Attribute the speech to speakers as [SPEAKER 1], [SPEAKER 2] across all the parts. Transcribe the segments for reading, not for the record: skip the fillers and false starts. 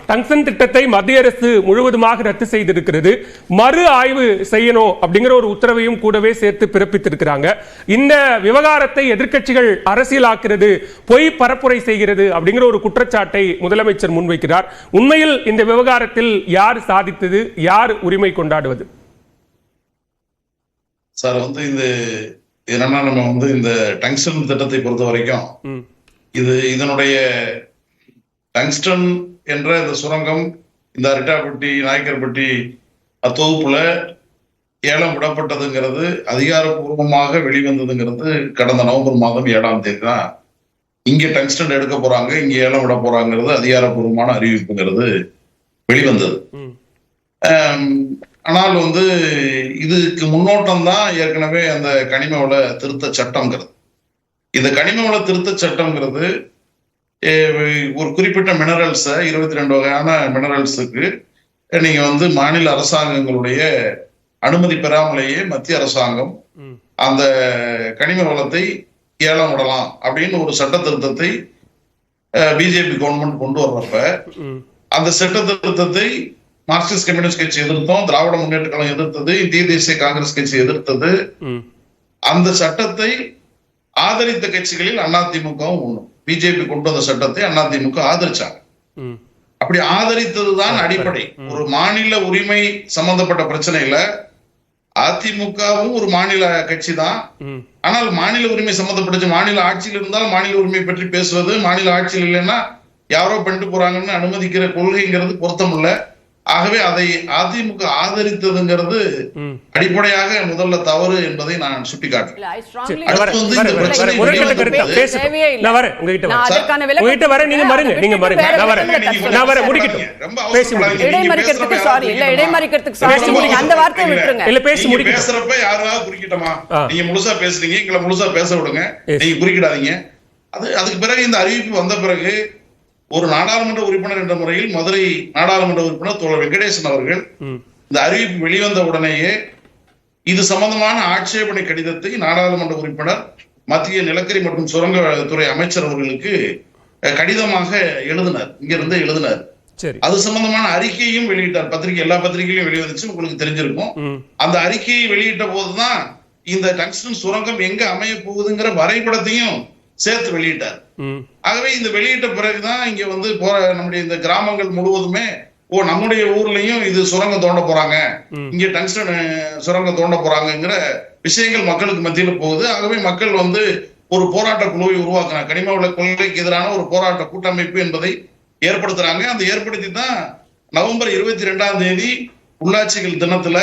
[SPEAKER 1] Tungsten திட்டத்தை மத்திய அரசு முழுவதுமாக ரத்து செய்திருக்கிறது. மறு ஆய்வு செய்யணும் அப்படிங்கிற ஒரு உத்தரவையும் கூடவே சேர்த்து பிறப்பித்திருக்கிறாங்க. இந்த விவகாரத்தை எதிர்க்கட்சிகள் அரசியலாக்குறது, பொய் பரப்புரை செய்கிறது அப்படிங்கிற ஒரு குற்றச்சாட்டை முதலமைச்சர் முன்வைக்கிறார். உண்மையில் இந்த விவகாரத்தில் யார் சாதித்தது, யார் உரிமை கொண்டாடுவது?
[SPEAKER 2] சார் இந்த என்னன்னா, நம்ம இந்த டங்ஸ்டன் திட்டத்தை பொறுத்த வரைக்கும் இதனுடைய டங்ஸ்டன் என்ற இந்த சுரங்கம் இந்த அரிட்டாப்பட்டி நாயக்கர்பட்டி தொகுப்புல ஏலம் விடப்பட்டதுங்கிறது அதிகாரப்பூர்வமாக வெளிவந்ததுங்கிறது கடந்த நவம்பர் மாதம் 7ஆம் தேதி தான் இங்க டங்ஸ்டன் எடுக்க போறாங்க, இங்க ஏலம் விட போறாங்கிறது அதிகாரப்பூர்வமான அறிவிப்புங்கிறது வெளிவந்தது. ஆனால் இதுக்கு முன்னோட்டம் தான் ஏற்கனவே அந்த கனிம வள திருத்த சட்டம்ங்கிறது. இந்த கனிம வள திருத்த சட்டம்ங்கிறது ஒரு குறிப்பிட்ட மினரல்ஸ 22 வகையான மினரல்ஸுக்கு நீங்க மாநில அரசாங்கங்களுடைய அனுமதி பெறாமலேயே மத்திய அரசாங்கம் அந்த கனிம வளத்தை ஏலம் விடலாம் அப்படின்னு ஒரு சட்ட திருத்தத்தை பிஜேபி கவர்மெண்ட் கொண்டு வர்றப்ப அந்த சட்ட திருத்தத்தை மார்க்சிஸ்ட் கம்யூனிஸ்ட் கட்சி எதிர்த்தோம், திராவிட முன்னேற்ற கழகம் எதிர்த்தது, இந்திய தேசிய காங்கிரஸ் கட்சி எதிர்த்தது. அந்த சட்டத்தை ஆதரித்த கட்சிகளில் அதிமுகவும் ஒண்ணு. பிஜேபி கொண்டு வந்த சட்டத்தை அதிமுக ஆதரிச்சாங்க. அப்படி ஆதரித்ததுதான் அடிப்படை. ஒரு மாநில உரிமை சம்பந்தப்பட்ட பிரச்சனையில அதிமுகவும் ஒரு மாநில கட்சி தான். ஆனால் மாநில உரிமை சம்பந்தப்பட்ட மாநில ஆட்சியில் இருந்தால் மாநில உரிமை பற்றி பேசுவது, மாநில ஆட்சியில் இல்லைன்னா யாரோ பண்ணிட்டு போறாங்கன்னு அனுமதிக்கிற கொள்கைங்கிறது பொருத்தம் இல்லை. ஆகவே அதை அதிமுக ஆதரித்ததுங்கிறது அடிப்படையாக முதல்ல தவறு என்பதை நான் சுட்டிக்காட்டுறேன். பேசுறப்ப யாராவது குறுக்கிட்டமா, நீங்க முழுசா பேசுறீங்க, எங்களை முழுசா பேச விடுங்க, நீங்க குறுக்கிடாதீங்க. அதுக்கு பிறகு இந்த அறிவிப்பு வந்த பிறகு ஒரு நாடாளுமன்ற உறுப்பினர் என்ற முறையில் மதுரை நாடாளுமன்ற உறுப்பினர் தோழர் வெங்கடேசன் அவர்கள் இந்த அறிவிப்பு வெளிவந்த உடனேயே இது சம்பந்தமான ஆட்சேபனை கடிதத்தை நாடாளுமன்ற உறுப்பினர் மத்திய நிலக்கரி மற்றும் சுரங்கத்துறை அமைச்சர் அவர்களுக்கு கடிதமாக எழுதினார். இங்கிருந்து எழுதினார். அது சம்பந்தமான அறிக்கையும் வெளியிட்டார். எல்லா பத்திரிகையிலும் வெளிவந்துச்சு, உங்களுக்கு தெரிஞ்சிருக்கும். அந்த அறிக்கையை வெளியிட்ட போதுதான் இந்த டங்ஸ்டன் சுரங்கம் எங்க அமைய போகுதுங்கிற வரைபடத்தையும் சேர்த்து வெளியிட்டார். ஆகவே இந்த வெளியிட்ட பிறகுதான் இங்க நம்முடைய இந்த கிராமங்கள் முழுவதுமே நம்முடைய ஊர்லயும் இது சுரங்கம் தோண்ட போறாங்க, இங்க டங்ஸ்டன் சுரங்கம் தோண்ட போறாங்கிற விஷயங்கள் மக்களுக்கு மத்தியில போகுது. ஆகவே மக்கள் ஒரு போராட்ட குழுவை உருவாக்குறாங்க. கனிம வள கொள்கைக்கு எதிரான ஒரு போராட்ட கூட்டமைப்பு என்பதை ஏற்படுத்துறாங்க. அந்த ஏற்படுத்தி தான் நவம்பர் 22ஆம் தேதி உள்ளாட்சிகள் தினத்துல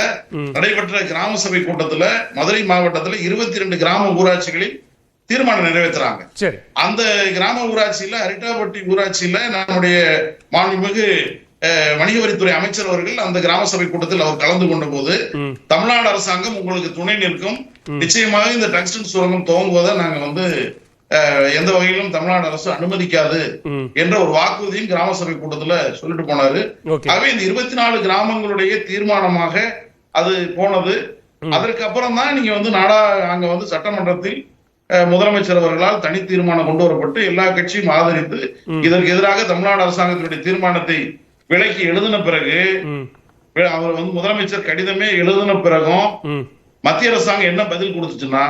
[SPEAKER 2] நடைபெற்ற கிராம சபை கூட்டத்துல மதுரை மாவட்டத்துல 22 கிராம ஊராட்சிகளில் தீர்மானம் நிறைவேற்றுறாங்க. அந்த கிராம ஊராட்சியில அரிட்டாப்பட்டி ஊராட்சியில நம்முடைய மாண்புமிகு வணிக வரித்துறை அமைச்சர் அவர்கள் அந்த கிராம சபை கூட்டத்தில் அவர் கலந்து கொண்ட போது தமிழ்நாடு அரசாங்கம் உங்களுக்கு துணை நிற்கும், நிச்சயமாக இந்த டங்ஸ்டன் சுரங்கம் துவங்குவதை நாங்க எந்த வகையிலும் தமிழ்நாடு அரசு அனுமதிக்காது என்ற ஒரு வாக்குறுதியும் கிராம சபை கூட்டத்துல சொல்லிட்டு போனாரு. ஆகவே இந்த 24 கிராமங்களுடைய தீர்மானமாக அது போனது. அதற்கு அப்புறம் தான் நீங்க அங்க சட்டமன்றத்தில் முதலமைச்சர் அவர்களால் தனி தீர்மானம் கொண்டு வரப்பட்டு எல்லா கட்சியும் ஆதரித்து இதற்கு எதிராக தமிழ்நாடு அரசாங்கத்தினுடைய தீர்மானத்தை விலக்கி எழுதின பிறகு அவர் முதலமைச்சர் கடிதமே எழுதின பிறகும் மத்திய அரசாங்கம் என்ன பதில் கொடுத்துச்சுன்னா,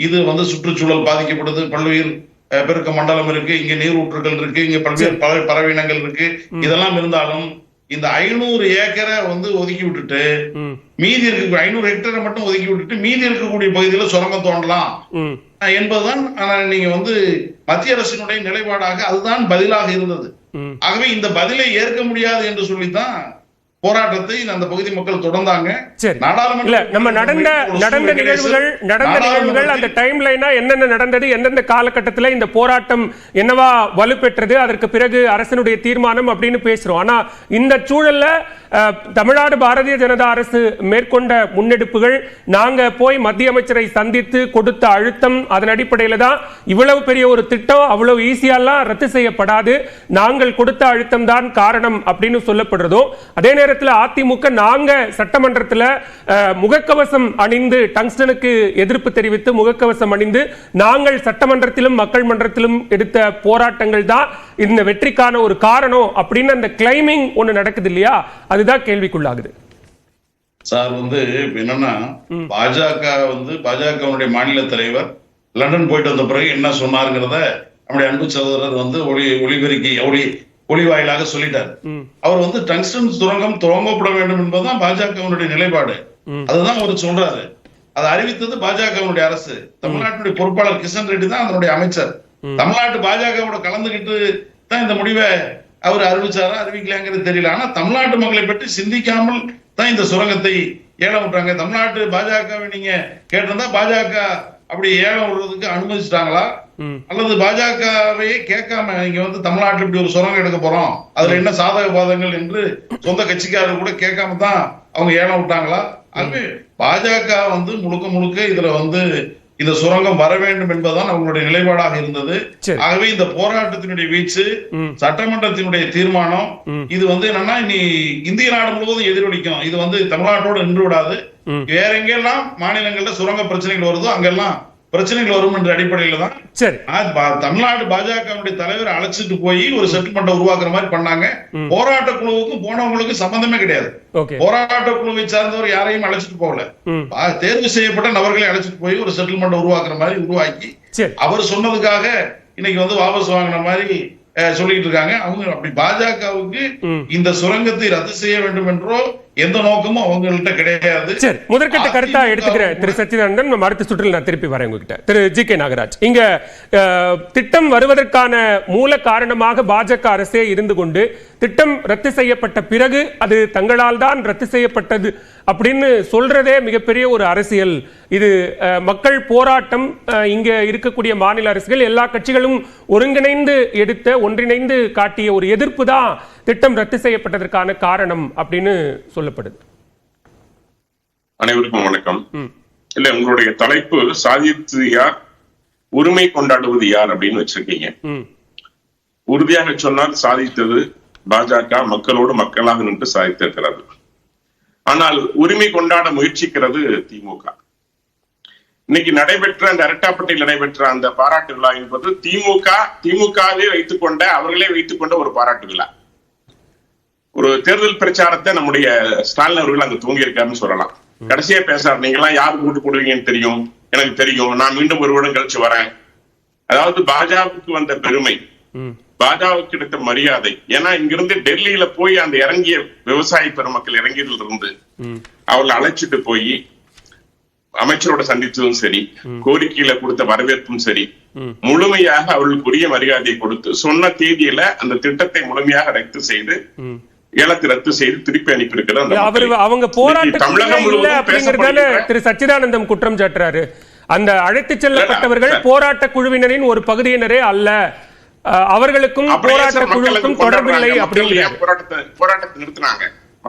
[SPEAKER 2] இது சுற்றுச்சூழல் பாதிக்கப்படுது, பல்வேறு பெருக்க மண்டலம் இருக்கு, இங்க நீரூற்றுகள் இருக்கு, இங்க பல்வேறு பறவையினங்கள் இருக்கு, இதெல்லாம் இருந்தாலும் இந்த 500 ஏக்கரை ஒதுக்கி விட்டுட்டு மீதி இருக்க 500 ஹெக்டரை மட்டும் ஒதுக்கி விட்டுட்டு மீதி இருக்கக்கூடிய பகுதியில சுரங்கம் தோண்டலாம் என்பதுதான் நீங்க மத்திய அரசினுடைய நிலைப்பாடாக அதுதான் பதிலாக இருந்தது. ஆகவே இந்த பதிலை ஏற்க முடியாது என்று சொல்லித்தான் போராட்டத்தை அந்த பகுதி மக்கள் தொடர்ந்தாங்க.
[SPEAKER 1] நடந்த நிகழ்வுகள் அந்த டைம் லைனா என்னென்ன நடந்தது, எந்தெந்த காலகட்டத்தில் இந்த போராட்டம் என்னவா வலுப்பெற்றது, அதற்கு பிறகு அரசனுடைய தீர்மானம் அப்படின்னு பேசுறோம். ஆனா இந்த சூழல்ல தமிழ்நாடு பாரதிய ஜனதா அரசு மேற்கொண்ட முன்னெடுப்புகள், நாங்க போய் மத்திய அமைச்சரை சந்தித்து கொடுத்த அழுத்தம், அதன் அடிப்படையில் தான் இவ்வளவு பெரிய ஒரு திட்டம் அவ்வளவு ஈஸியாலாம் ரத்து செய்யப்படாது, நாங்கள் கொடுத்த அழுத்தம் தான் காரணம் அப்படின்னு சொல்லப்படுறதும், அதே நேரத்தில் அதிமுக நாங்க சட்டமன்றத்தில் முகக்கவசம் அணிந்து டங்ஸ்டனுக்கு எதிர்ப்பு தெரிவித்து முகக்கவசம் அணிந்து நாங்கள் சட்டமன்றத்திலும் மக்கள் மன்றத்திலும் எடுத்த போராட்டங்கள் தான் இந்த வெற்றிக்கான ஒரு காரணம் அப்படின்னு அந்த கிளைமிங் ஒண்ணு நடக்குது இல்லையா, அதுதான் கேள்விக்குள்ளாகுது.
[SPEAKER 2] சார் என்னன்னா பாஜகவுடைய மாநில தலைவர் லண்டன் போயிட்டு வந்த பிறகு என்ன சொன்னாருங்கிறத நம்முடைய அன்பு சகோதரர் ஒளி வாயிலாக சொல்லிட்டார். அவர் டங்ஸ்டன் சுரங்கம் துவங்கப்பட வேண்டும் என்பதுதான் பாஜகவுடைய நிலைப்பாடு. அதுதான் அவர் சொல்றாரு. அதை அறிவித்தது பாஜகவுடைய அரசு. தமிழ்நாட்டுடைய பொறுப்பாளர் கிஷன் ரெட்டி தான் அதனுடைய அமைச்சர். தமிழ்நாட்டு பாஜகவோட கலந்துகிட்டு தான் இந்த முடிவை அவர் அறிவிச்சாரா அறிவிக்கலாங்கிறது தெரியல. ஆனா தமிழ்நாட்டு மக்களை பற்றி சிந்திக்காமல் தான் இந்த சுரங்கத்தை ஏலம் விட்டாங்க. தமிழ்நாட்டு பாஜகவை நீங்க கேட்டிருந்தா பாஜக அப்படி ஏலம் விடுறதுக்கு அனுமதிச்சிட்டாங்களா, அல்லது பாஜகவையே கேட்காம நீங்க தமிழ்நாட்டில் இப்படி ஒரு சுரங்கம் எடுக்க போறோம், அதுல என்ன சாதக பாதங்கள் என்று சொந்த கட்சிக்காரர்கள் கூட கேட்காம தான் அவங்க ஏலம் விட்டாங்களா? ஆகவே பாஜக முழுக்க முழுக்க இதுல இந்த சுரங்கம் வர வேண்டும் என்பதுதான் அவங்களுடைய நிலைப்பாடாக இருந்தது. ஆகவே இந்த போராட்டத்தினுடைய வீச்சு, சட்டமன்றத்தினுடைய தீர்மானம் இது என்னன்னா இனி இந்திய நாடு முழுவதும் எதிரொலிக்கும். இது தமிழ்நாட்டோடு நின்று விடாது. வேற எங்கெல்லாம் மாநிலங்கள்ல சுரங்க பிரச்சனைகள் வருதோ அங்கெல்லாம் பிரச்சனைகள் வரும் என்ற அடிப்படையில தான் தமிழ்நாடு பாஜகவுடைய தலைவர் அழைச்சிட்டு போய் ஒரு செட்டில்மெண்ட் உருவாக்குற மாதிரி பண்ணாங்க. போராட்ட குழுவுக்கும் போனவங்களுக்கு சம்பந்தமே கிடையாது. போராட்ட குழுவை சார்ந்தவர் யாரையும் அழைச்சிட்டு போகல. தேர்வு செய்யப்பட்ட நபர்களை அழைச்சிட்டு போய் ஒரு செட்டில்மெண்ட் உருவாக்குற மாதிரி உருவாக்கி அவர் சொன்னதுக்காக இன்னைக்கு வாபஸ் வாங்கின மாதிரி சொல்லிட்டு இருக்காங்க. அவங்க அப்படி பாஜகவுக்கு இந்த சுரங்கத்தை ரத்து செய்ய வேண்டும் என்றோ எந்த நோக்கமும் அவங்கள்ட்ட கிடையாது.
[SPEAKER 1] சரி, முதற்கட்ட கருத்தா எடுத்துக்கிற திரு சச்சிதானந்தன், அடுத்த சுற்றில் நான் திருப்பி வரேன் உங்ககிட்ட. திரு ஜி.கே. நாகராஜ், இங்க திட்டம் வருவதற்கான மூல காரணமாக பாஜக அரசே இருந்து கொண்டு திட்டம் ரத்து செய்யப்பட்ட பிறகு அது தங்களால் தான் ரத்து செய்யப்பட்டது அப்படின்னு சொல்றதே மிகப்பெரிய ஒரு அரசியல். இது மக்கள் போராட்டம், இங்க இருக்கக்கூடிய மாநில அரசுகள் எல்லா கட்சிகளும் ஒருங்கிணைந்து ஒன்றிணைந்து காட்டிய ஒரு எதிர்ப்பு தான் திட்டம் ரத்து செய்யப்பட்டதற்கான காரணம் அப்படின்னு சொல்லப்படுது.
[SPEAKER 3] அனைவருக்கும் வணக்கம். இல்ல, உங்களுடைய தலைப்பு சாதித்தது யார், உரிமை கொண்டாடுவது யார் அப்படின்னு வச்சிருக்கீங்க. உறுதியாக சொன்னால் சாதித்தது பாஜக மக்களோடு மக்களாக நின்று சாதித்திருக்கிறது. ஆனால் உரிமை கொண்டாட முயற்சிக்கிறது திமுக. இன்னைக்கு நடைபெற்ற அந்த அரட்டாப்பட்டியில் நடைபெற்ற அந்த பாராட்டு விழா என்பது திமுகவே அவர்களே வைத்துக் கொண்ட ஒரு பாராட்டு விழா. ஒரு தேர்தல் பிரச்சாரத்தை நம்முடைய ஸ்டாலின் அவர்கள் அங்க தூங்கியிருக்காருன்னு சொல்லலாம். கடைசியா பேசுறாரு, நீங்க எல்லாம் யாருக்கு கூட்டு போடுவீங்கன்னு தெரியும், எனக்கு தெரியும், நான் மீண்டும் ஒரு வருடம் கழிச்சு வரேன். அதாவது பாஜகவுக்கு வந்த பெருமை, பாஜகவுக்கு கிடைத்த மரியாதை. ஏன்னா இங்கிருந்து டெல்லியில போய் அந்த இறங்கிய விவசாய பெருமக்கள் இறங்கியதுல இருந்து அவளை அழைச்சிட்டு போய் அமைச்சரோட சந்தித்ததும் சரி, கோரிக்கையில கொடுத்த வரவேற்பும் சரி, முழுமையாக அவர்களுக்குரிய மரியாதையை கொடுத்து சொன்ன தேதியில அந்த திட்டத்தை முழுமையாக ரத்து செய்து ஏலத்தை ரத்து செய்து திருப்பி அனுப்பியிருக்கிறார்.
[SPEAKER 1] அவங்க போராட்டம் திரு சச்சிதானந்தம் குற்றம் சாட்டுறாரு. அந்த அழைத்து செல்லப்பட்டவர்கள் போராட்ட குழுவினரின் ஒரு பகுதியினரே அல்ல, அவர்களுக்கும் போராட்ட குழுவுக்கும் தொடர்பில்லை அப்படிங்கிற
[SPEAKER 3] போராட்டத்தை நிறுத்தினாங்க.